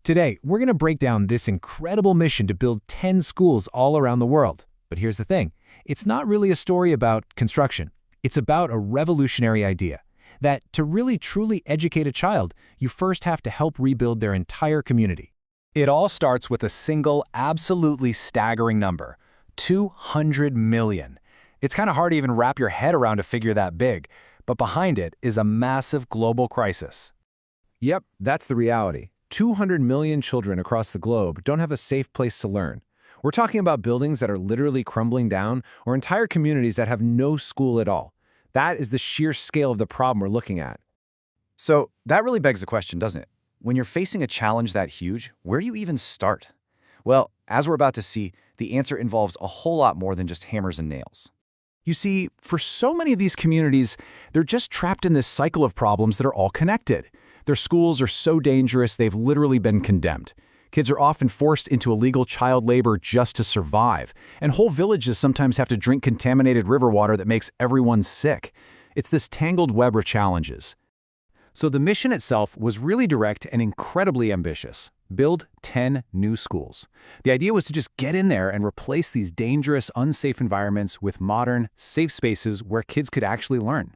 Today, we're going to break down this incredible mission to build 10 schools all around the world. But here's the thing. It's not really a story about construction. It's about a revolutionary idea. That to really truly educate a child, you first have to help rebuild their entire community. It all starts with a single, absolutely staggering number, 200 million. It's kind of hard to even wrap your head around a figure that big, but behind it is a massive global crisis. Yep, that's the reality. 200 million children across the globe don't have a safe place to learn. We're talking about buildings that are literally crumbling down or entire communities that have no school at all. That is the sheer scale of the problem we're looking at. So that really begs the question, doesn't it? When you're facing a challenge that huge, where do you even start? Well, as we're about to see, the answer involves a whole lot more than just hammers and nails. You see, for so many of these communities, they're just trapped in this cycle of problems that are all connected. Their schools are so dangerous, they've literally been condemned. Kids are often forced into illegal child labor just to survive, and whole villages sometimes have to drink contaminated river water that makes everyone sick. It's this tangled web of challenges. So the mission itself was really direct and incredibly ambitious. Build 10 new schools. The idea was to just get in there and replace these dangerous, unsafe environments with modern, safe spaces where kids could actually learn.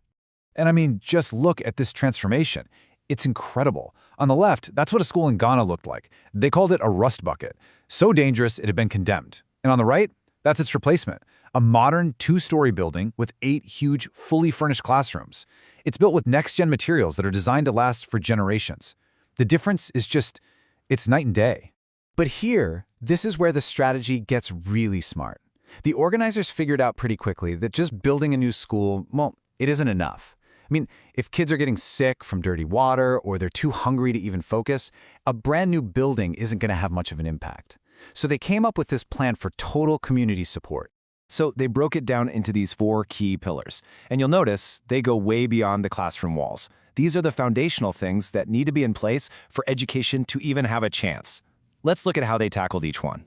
And I mean, just look at this transformation. It's incredible. On the left, that's what a school in Ghana looked like. They called it a rust bucket. So dangerous, it had been condemned. And on the right, that's its replacement. A modern two-story building with 8 huge, fully furnished classrooms. It's built with next-gen materials that are designed to last for generations. The difference is it's night and day. But here, this is where the strategy gets really smart. The organizers figured out pretty quickly that just building a new school, well, it isn't enough. I mean, if kids are getting sick from dirty water or they're too hungry to even focus, a brand new building isn't going to have much of an impact. So they came up with this plan for total community support. So they broke it down into these 4 key pillars. And you'll notice they go way beyond the classroom walls. These are the foundational things that need to be in place for education to even have a chance. Let's look at how they tackled each one.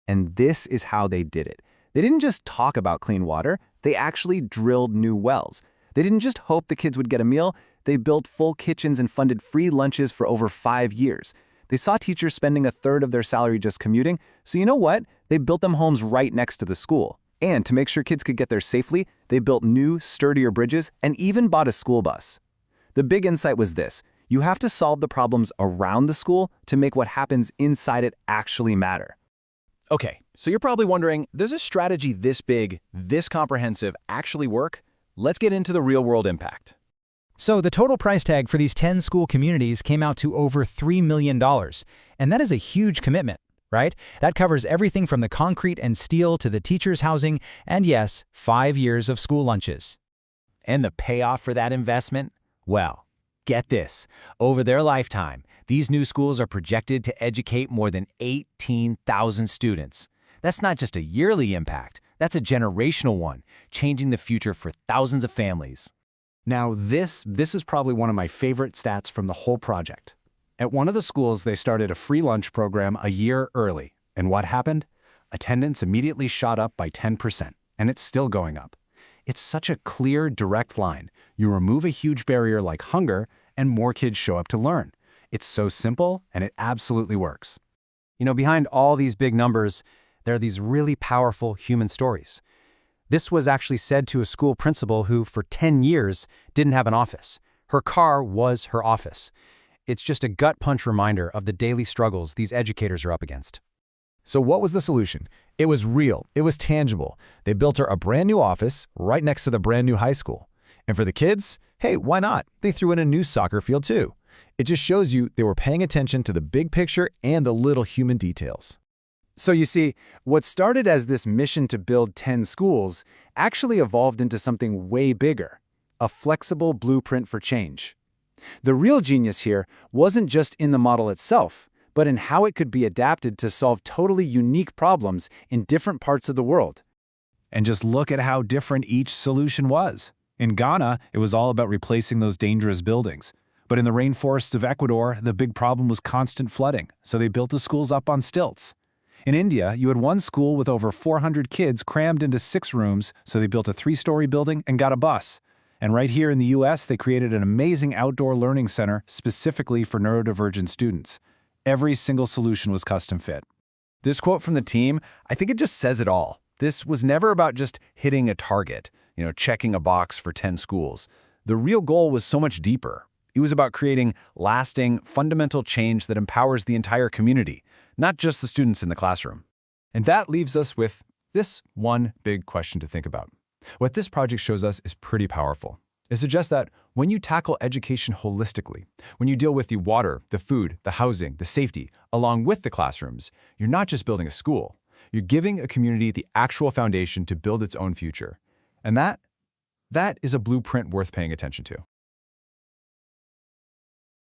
And this is how they did it. They didn't just talk about clean water, they actually drilled new wells. They didn't just hope the kids would get a meal, they built full kitchens and funded free lunches for over 5 years. They saw teachers spending 1/3 of their salary just commuting, so you know what? They built them homes right next to the school. And to make sure kids could get there safely, they built new, sturdier bridges and even bought a school bus. The big insight was this: you have to solve the problems around the school to make what happens inside it actually matter. Okay, so you're probably wondering, does a strategy this big, this comprehensive actually work? Let's get into the real-world impact. So the total price tag for these 10 school communities came out to over $3 million. And that is a huge commitment, right? That covers everything from the concrete and steel to the teachers' housing and, yes, 5 years of school lunches. And the payoff for that investment? Well, get this. Over their lifetime, these new schools are projected to educate more than 18,000 students. That's not just a yearly impact. That's a generational one, changing the future for thousands of families. Now this is probably one of my favorite stats from the whole project. At one of the schools, they started a free lunch program a year early. And what happened? Attendance immediately shot up by 10%, and it's still going up. It's such a clear, direct line. You remove a huge barrier like hunger, and more kids show up to learn. It's so simple, and it absolutely works. You know, behind all these big numbers, there are these really powerful human stories. This was actually said to a school principal who, for 10 years, didn't have an office. Her car was her office. It's just a gut-punch reminder of the daily struggles these educators are up against. So what was the solution? It was real. It was tangible. They built her a brand new office right next to the brand new high school. And for the kids, hey, why not? They threw in a new soccer field too. It just shows you they were paying attention to the big picture and the little human details. So you see, what started as this mission to build 10 schools actually evolved into something way bigger, a flexible blueprint for change. The real genius here wasn't just in the model itself, but in how it could be adapted to solve totally unique problems in different parts of the world. And just look at how different each solution was. In Ghana, it was all about replacing those dangerous buildings. But in the rainforests of Ecuador, the big problem was constant flooding, so they built the schools up on stilts. In India, you had one school with over 400 kids crammed into 6 rooms, so they built a 3-story building and got a bus. And right here in the US, they created an amazing outdoor learning center specifically for neurodivergent students. Every single solution was custom fit. This quote from the team, I think it just says it all. This was never about just hitting a target, checking a box for 10 schools. The real goal was so much deeper. It was about creating lasting, fundamental change that empowers the entire community, not just the students in the classroom. And that leaves us with this one big question to think about. What this project shows us is pretty powerful. It suggests that when you tackle education holistically, when you deal with the water, the food, the housing, the safety, along with the classrooms, you're not just building a school. You're giving a community the actual foundation to build its own future. And that is a blueprint worth paying attention to.